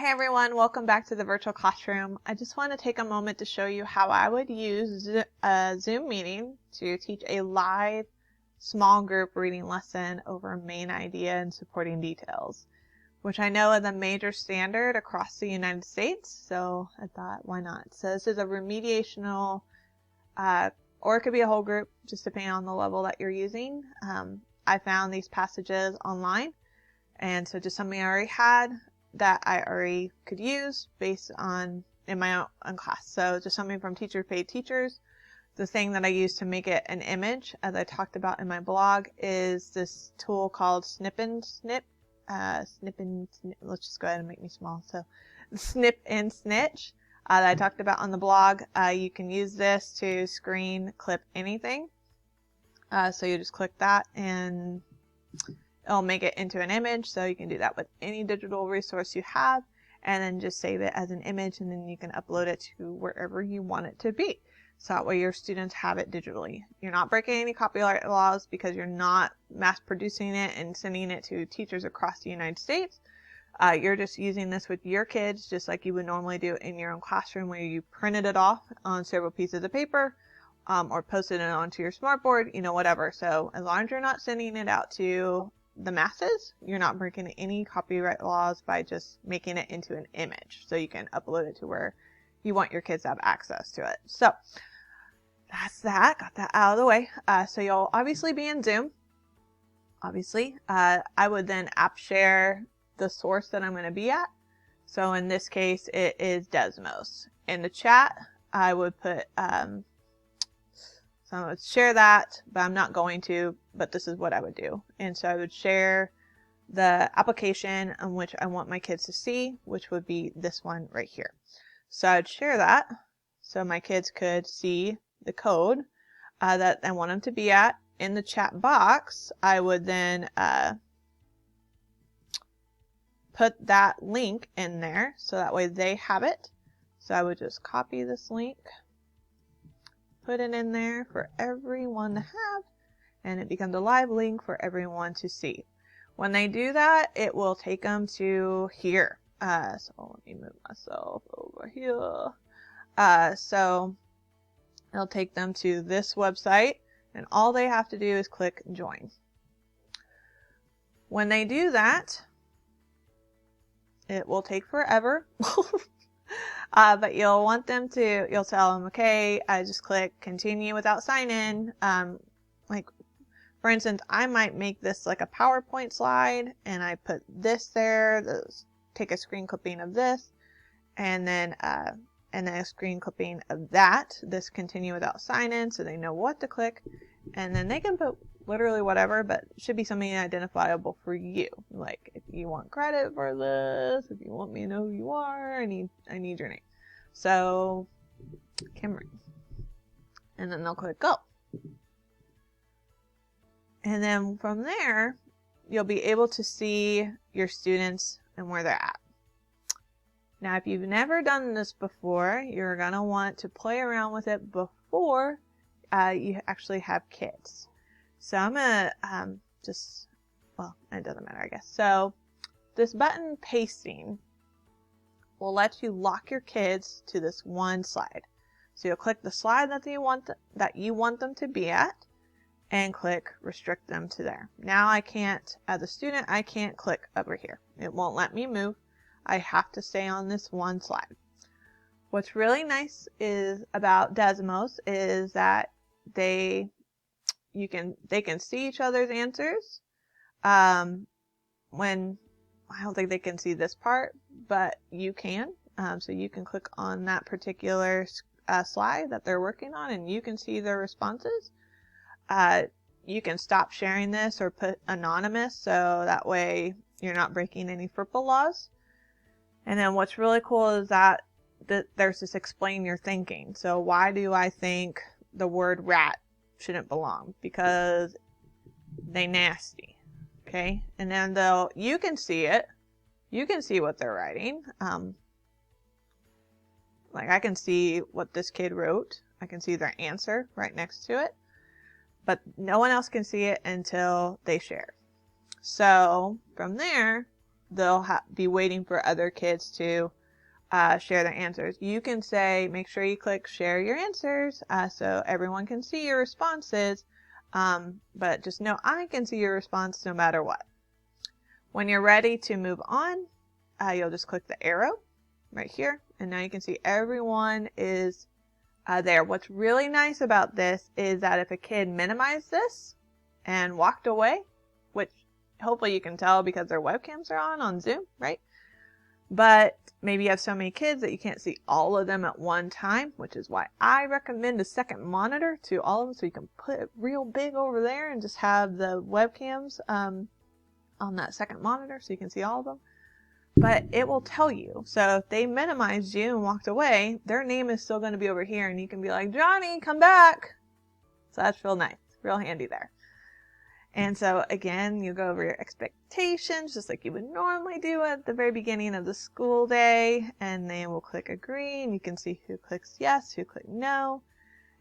Hey everyone, welcome back to the virtual classroom. I just want to take a moment to show you how I would use a Zoom meeting to teach a live small group reading lesson over main idea and supporting details, which I know is a major standard across the United States, so I thought, why not? So this is a remediational, or it could be a whole group, just depending on the level that you're using. I found these passages online, and so just something I already had that I already could use based on in my own class. So just something from Teacher Paid Teachers. The thing that I use to make it an image, as I talked about in my blog, is this tool called Snip and Snip. Let's just go ahead and make me small. So Snip and Snitch that I talked about on the blog. You can use this to screen clip anything. So you just click that and it'll make it into an image, so you can do that with any digital resource you have, and then just save it as an image, and then you can upload it to wherever you want it to be. So that way your students have it digitally. You're not breaking any copyright laws because you're not mass producing it and sending it to teachers across the United States. You're just using this with your kids just like you would normally do in your own classroom, where you printed it off on several pieces of paper or posted it onto your smartboard, whatever. So as long as you're not sending it out to the masses, you're not breaking any copyright laws by just making it into an image, so you can upload it to where you want your kids to have access to it. So that's that. Got that out of the way. So you'll obviously be in Zoom. Obviously, I would then app share the source that I'm going to be at. So in this case, it is Desmos. In the chat, I would put so I would share that, but I'm not going to, but this is what I would do. And so I would share the application on which I want my kids to see, which would be this one right here. So I would share that so my kids could see the code that I want them to be at. In the chat box, I would then put that link in there so that way they have it. So I would just copy this link, put it in there for everyone to have, and it becomes a live link for everyone to see. When they do that, it will take them to here. So let me move myself over here. So it'll take them to this website, and all they have to do is click join. When they do that, it will take forever. But you'll tell them, okay, I just click continue without sign in. Like, for instance, I might make this like a PowerPoint slide, and I put this there, take a screen clipping of this, and then a screen clipping of that, this continue without sign in, so they know what to click, and then they can put literally whatever, but it should be something identifiable for you. Like, if you want credit for this, if you want me to know who you are, I need your name. So, Kimberly. And then they'll click go. And then from there, you'll be able to see your students and where they're at. Now, if you've never done this before, you're going to want to play around with it before you actually have kids. So I'm going to it doesn't matter, I guess. So this button pasting will let you lock your kids to this one slide. So you'll click the slide that you want them to be at, and click restrict them to there. Now as a student, I can't click over here. It won't let me move. I have to stay on this one slide. What's really nice about Desmos is that they can see each other's answers. When I don't think they can see this part, but you can. So you can click on that particular slide that they're working on, and you can see their responses. You can stop sharing this or put anonymous, so that way you're not breaking any FERPA laws. And then what's really cool is that there's this explain your thinking. So why do I think the word rat shouldn't belong? Because they nasty. Okay, and then you can see it. You can see what they're writing. Like, I can see what this kid wrote. I can see their answer right next to it. But no one else can see it until they share. So from there, they'll be waiting for other kids to share their answers. You can say, make sure you click share your answers so everyone can see your responses. But just know I can see your response no matter what. When you're ready to move on, you'll just click the arrow right here. And now you can see everyone is there. What's really nice about this is that if a kid minimized this and walked away, which hopefully you can tell because their webcams are on Zoom, right? But maybe you have so many kids that you can't see all of them at one time, which is why I recommend a second monitor to all of them, so you can put it real big over there and just have the webcams on that second monitor so you can see all of them. But it will tell you. So if they minimized you and walked away, their name is still going to be over here, and you can be like, Johnny, come back. So that's real nice, real handy there. And so again, you go over your expectations just like you would normally do at the very beginning of the school day. And then we'll click agree, and you can see who clicks yes, who clicked no.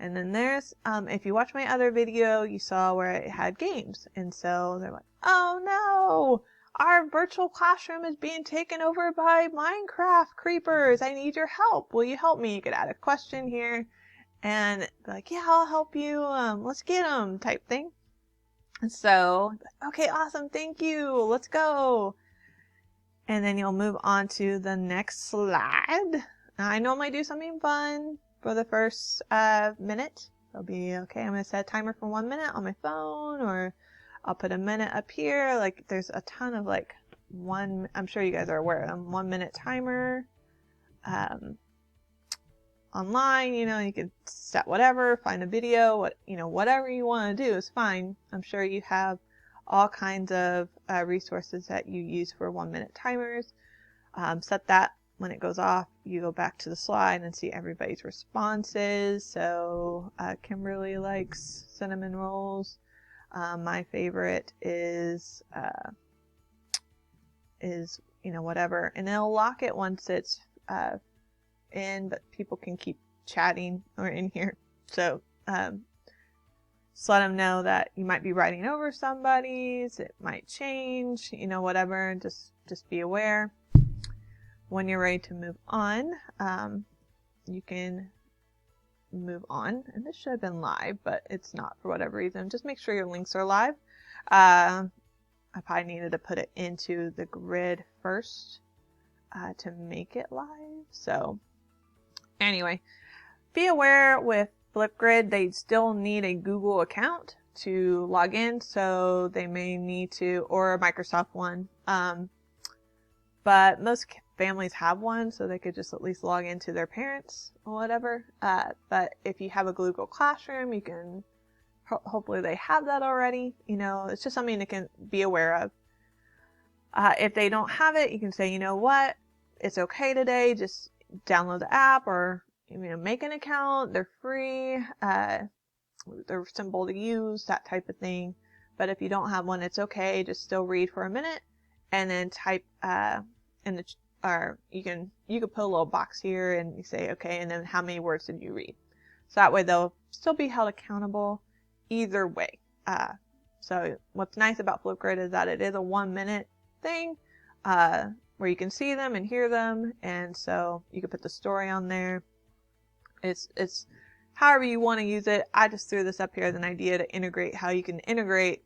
And then there's, if you watch my other video, you saw where it had games. And so they're like, oh no, our virtual classroom is being taken over by Minecraft creepers. I need your help. Will you help me? You could add a question here and be like, yeah, I'll help you. Let's get them type thing. So, okay, awesome. Thank you. Let's go. And then you'll move on to the next slide. Now, I normally do something fun for the first minute. It'll be, okay, I'm going to set a timer for 1 minute on my phone, or I'll put a minute up here. Like, there's a ton of, like, I'm sure you guys are aware of them, 1 minute timer. Online, you can set whatever, find a video, whatever you want to do is fine. I'm sure you have all kinds of resources that you use for 1 minute timers. Set that. When it goes off, you go back to the slide and see everybody's responses. So Kimberly likes cinnamon rolls. My favorite is whatever, and it'll lock it once it's in, but people can keep chatting or in here. So just let them know that you might be writing over somebody's. It might change, whatever. Just be aware. When you're ready to move on, you can move on. And this should have been live, but it's not for whatever reason. Just make sure your links are live. I probably needed to put it into the grid first to make it live. So anyway, be aware with Flipgrid, they still need a Google account to log in, so they may need to, or a Microsoft one. But most families have one, so they could just at least log into their parents or whatever. But if you have a Google Classroom, you can, hopefully they have that already. It's just something to can be aware of. If they don't have it, you can say, you know what, it's okay today, just download the app or make an account. They're free. They're simple to use, that type of thing. But if you don't have one, it's okay. Just still read for a minute and then type in the or you can put a little box here and you say okay, and then how many words did you read? So that way they'll still be held accountable either way. So what's nice about Flipgrid is that it is a 1 minute thing where you can see them and hear them, and so you can put the story on there. It's however you want to use it. I just threw this up here as an idea to integrate how you can integrate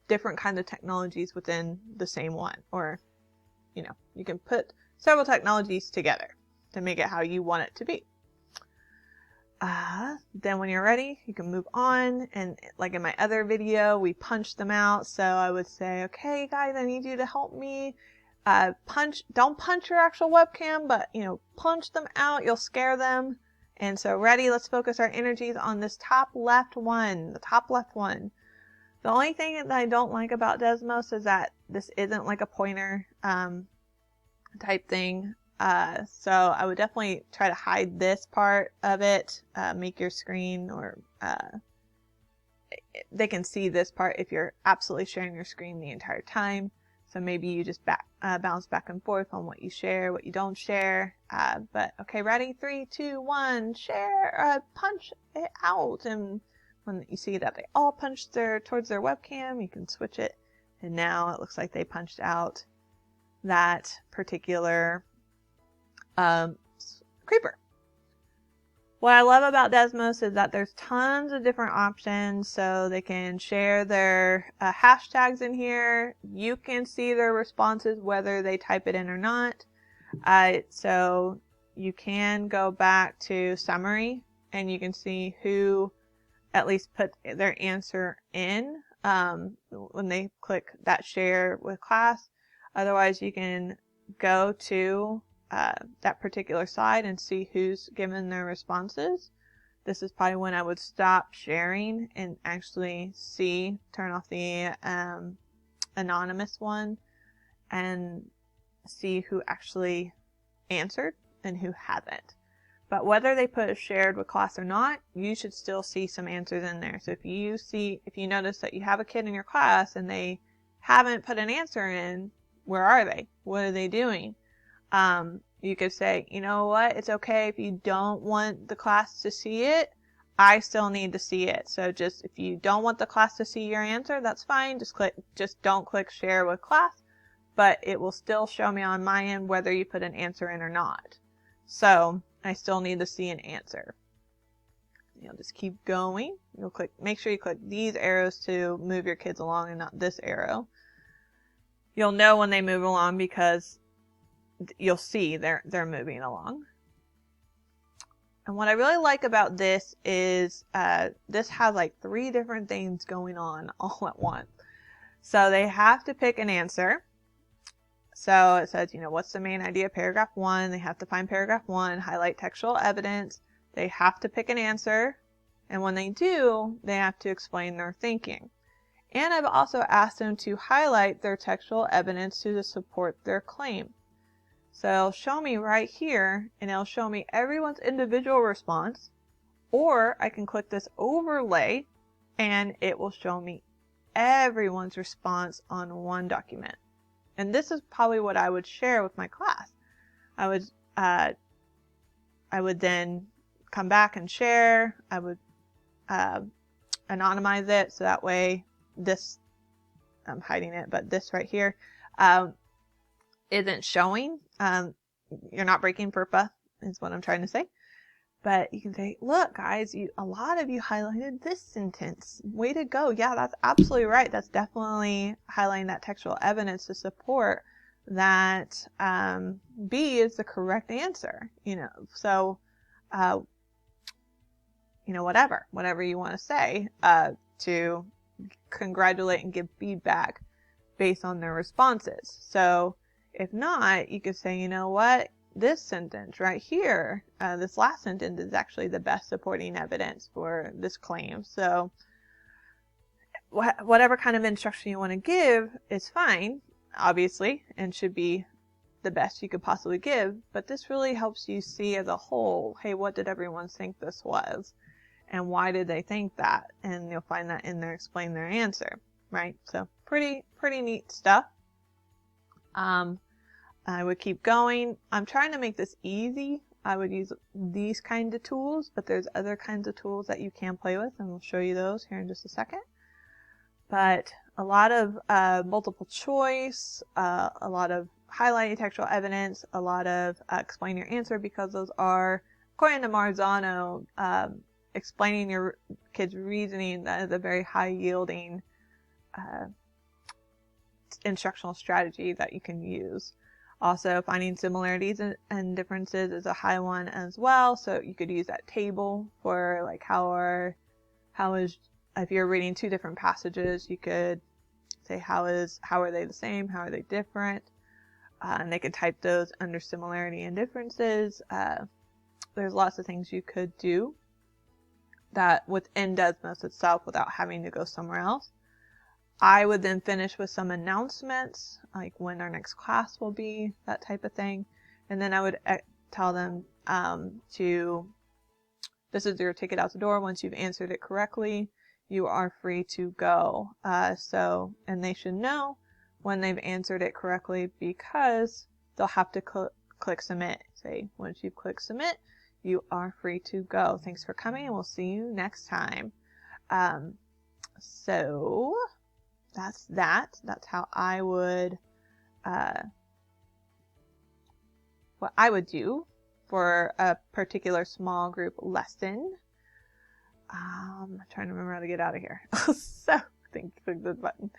different kinds of technologies within the same one, or you can put several technologies together to make it how you want it to be. Then when you're ready, you can move on, and like in my other video, we punched them out. So I would say, okay guys, I need you to help me don't punch your actual webcam, but punch them out. You'll scare them. And so ready, let's focus our energies on this top left one, the top left one. The only thing that I don't like about Desmos is that this isn't like a pointer type thing. So I would definitely try to hide this part of it, make your screen, or they can see this part if you're absolutely sharing your screen the entire time. So maybe you just bounce back and forth on what you share, what you don't share. But okay, ready? 3, 2, 1, share, punch it out. And when you see that they all punched towards their webcam, you can switch it. And now it looks like they punched out that particular creeper. What I love about Desmos is that there's tons of different options, so they can share their hashtags in here. You can see their responses whether they type it in or not. So you can go back to summary and you can see who at least put their answer in when they click that share with class. Otherwise, you can go to that particular side and see who's given their responses. This is probably when I would stop sharing and actually turn off the anonymous one and see who actually answered and who hasn't. But whether they put shared with class or not, you should still see some answers in there. So if you notice that you have a kid in your class and they haven't put an answer in, where are they? What are they doing? You could say, you know what, it's okay if you don't want the class to see it. I still need to see it. So just if you don't want the class to see your answer, that's fine. Just don't click share with class, but it will still show me on my end whether you put an answer in or not. So I still need to see an answer. You'll just keep going. Make sure you click these arrows to move your kids along and not this arrow. You'll know when they move along because you'll see they're moving along. And what I really like about this is this has like 3 different things going on all at once. So they have to pick an answer. So it says, what's the main idea? Paragraph 1. They have to find paragraph 1, highlight textual evidence. They have to pick an answer. And when they do, they have to explain their thinking. And I've also asked them to highlight their textual evidence to support their claim. So it'll show me right here, and it'll show me everyone's individual response, or I can click this overlay, and it will show me everyone's response on one document. And this is probably what I would share with my class. I would then come back and share. I would anonymize it, so that way this, I'm hiding it, but this right here isn't showing. You're not breaking FERPA is what I'm trying to say. But you can say, look guys, a lot of you highlighted this sentence. Way to go. Yeah, that's absolutely right. That's definitely highlighting that textual evidence to support that B is the correct answer. So whatever you want to say to congratulate and give feedback based on their responses. So if not, you could say, you know what, this sentence right here, this last sentence is actually the best supporting evidence for this claim. So whatever kind of instruction you want to give is fine, obviously, and should be the best you could possibly give. But this really helps you see as a whole, hey, what did everyone think this was? And why did they think that? And you'll find that in there, explain their answer, right? So pretty neat stuff. I would keep going. I'm trying to make this easy. I would use these kinds of tools, but there's other kinds of tools that you can play with, and we'll show you those here in just a second. But a lot of multiple choice, a lot of highlighting textual evidence, a lot of explain your answer, because those are, according to Marzano, explaining your kid's reasoning, that is a very high yielding instructional strategy that you can use. Also, finding similarities and differences is a high one as well. So you could use that table for like if you're reading 2 different passages, you could say how are they the same, how are they different, and they could type those under similarity and differences. There's lots of things you could do that within Desmos itself without having to go somewhere else. I would then finish with some announcements, like when our next class will be, that type of thing. And then I would tell them this is your ticket out the door. Once you've answered it correctly, you are free to go. And they should know when they've answered it correctly, because they'll have to click submit. Say, once you've clicked submit, you are free to go. Thanks for coming, and we'll see you next time. So that's how I would what I would do for a particular small group lesson. I'm trying to remember how to get out of here. So I think click this button.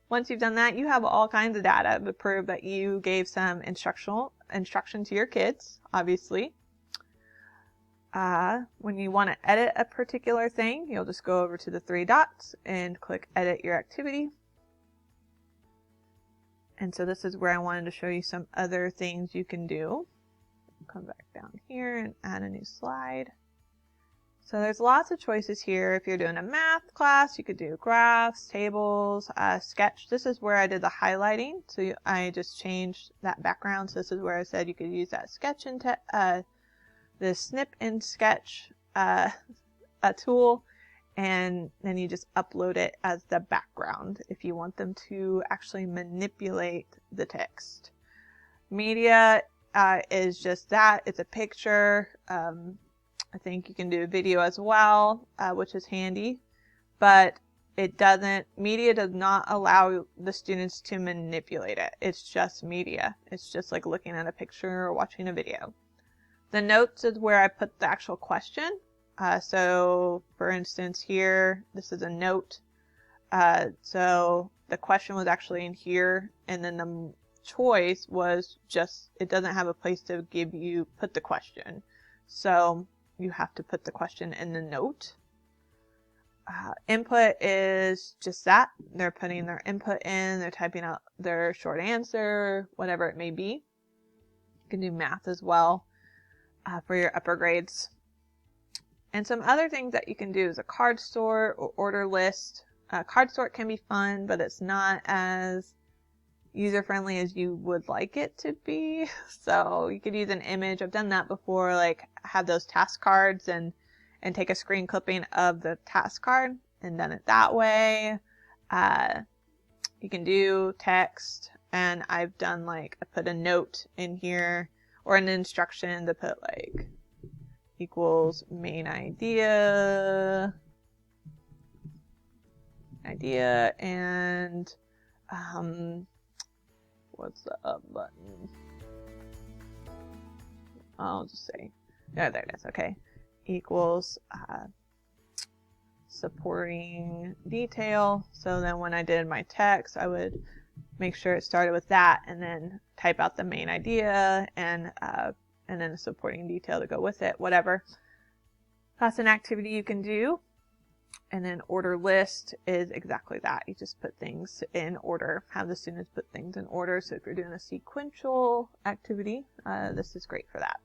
Once you've done that, you have all kinds of data to prove that you gave some instruction to your kids, obviously. When you want to edit a particular thing, you'll just go over to the 3 dots and click Edit Your Activity. And so this is where I wanted to show you some other things you can do. Come back down here and add a new slide. So there's lots of choices here. If you're doing a math class, you could do graphs, tables, sketch. This is where I did the highlighting. So I just changed that background. So this is where I said you could use that sketch and the Snip and Sketch a tool, and then you just upload it as the background if you want them to actually manipulate the text. Media is just that. It's a picture. I think you can do a video as well, which is handy, but media does not allow the students to manipulate it. It's just media. It's just like looking at a picture or watching a video. The notes is where I put the actual question. So for instance here, this is a note. So the question was actually in here, and then the choice was just, it doesn't have a place to put the question. So you have to put the question in the note. Input is just that. They're putting their input in, they're typing out their short answer, whatever it may be. You can do math as well for your upper grades. And some other things that you can do is a card sort or order list. Card sort can be fun, but it's not as user-friendly as you would like it to be. So you could use an image. I've done that before, like have those task cards and take a screen clipping of the task card and done it that way. You can do text, and I've done like, I put a note in here or an instruction to put like equals main idea and what's the up button? I'll just say, yeah, there it is. Okay, equals supporting detail. So then when I did my text, I would make sure it started with that, and then type out the main idea and then a supporting detail to go with it, whatever. That's an activity you can do. And then order list is exactly that. You just put things in order, have the students put things in order. So if you're doing a sequential activity, this is great for that.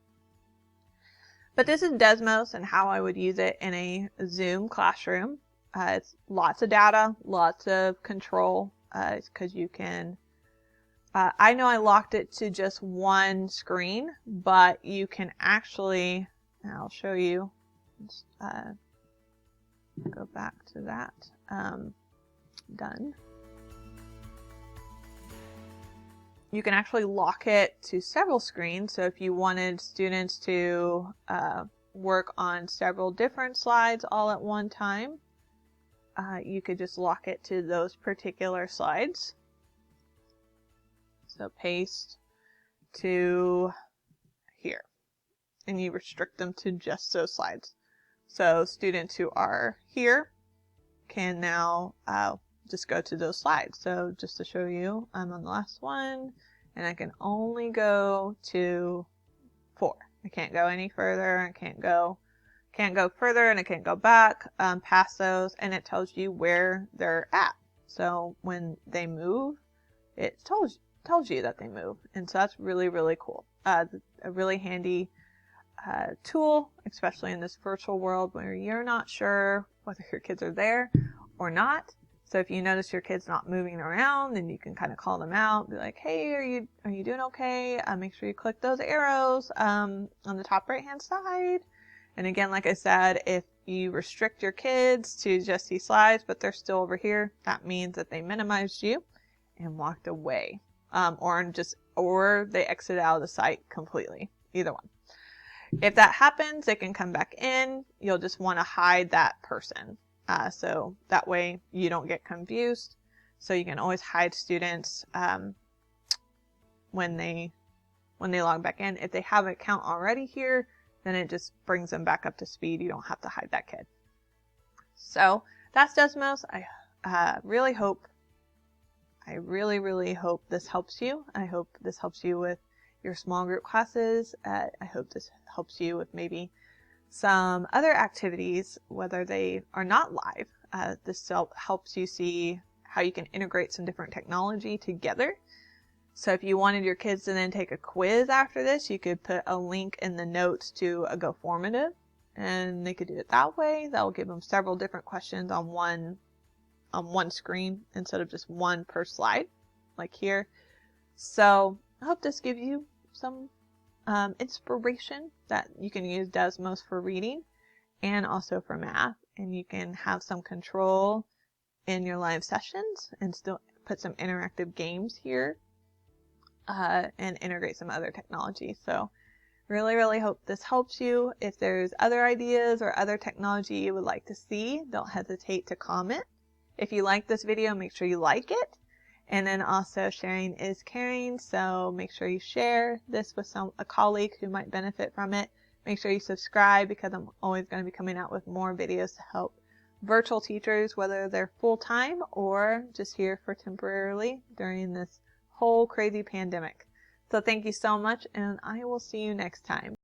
But this is Desmos and how I would use it in a Zoom classroom. It's lots of data, lots of control, because you can, I know I locked it to just one screen, but you can actually, I'll show you, go back to that, done. You can actually lock it to several screens. So if you wanted students to work on several different slides all at one time, you could just lock it to those particular slides. So paste to here, and you restrict them to just those slides. So students who are here can now just go to those slides. So just to show you, I'm on the last one, and I can only go to 4. I can't go any further. I can't go further, and I can't go back past those, and it tells you where they're at. So when they move, it tells you that they move, and so that's really, really cool. A really handy tool, especially in this virtual world where you're not sure whether your kids are there or not. So if you notice your kids not moving around, then you can kind of call them out, be like, hey, are you doing okay? Make sure you click those arrows on the top right hand side. And again, like I said, if you restrict your kids to just these slides, but they're still over here, that means that they minimized you and walked away, or they exited out of the site completely. Either one. If that happens, they can come back in. You'll just want to hide that person. So that way you don't get confused. So you can always hide students when they when they log back in. If they have an account already here, then it just brings them back up to speed. You don't have to hide that kid. So that's Desmos. I really hope this helps you. I hope this helps you with your small group classes. I hope this helps you with maybe some other activities, whether they are not live. This helps you see how you can integrate some different technology together. So if you wanted your kids to then take a quiz after this, you could put a link in the notes to a goformative, and they could do it that way. That will give them several different questions on one screen instead of just one per slide, like here. So I hope this gives you some inspiration that you can use Desmos for reading and also for math, and you can have some control in your live sessions and still put some interactive games here and integrate some other technology. So really hope this helps you. If there's other ideas or other technology you would like to see, don't hesitate to comment. If you like this video, make sure you like it. And then also, sharing is caring, so make sure you share this with a colleague who might benefit from it. Make sure you subscribe, because I'm always going to be coming out with more videos to help virtual teachers, whether they're full-time or just here for temporarily during this whole crazy pandemic. So thank you so much, and I will see you next time.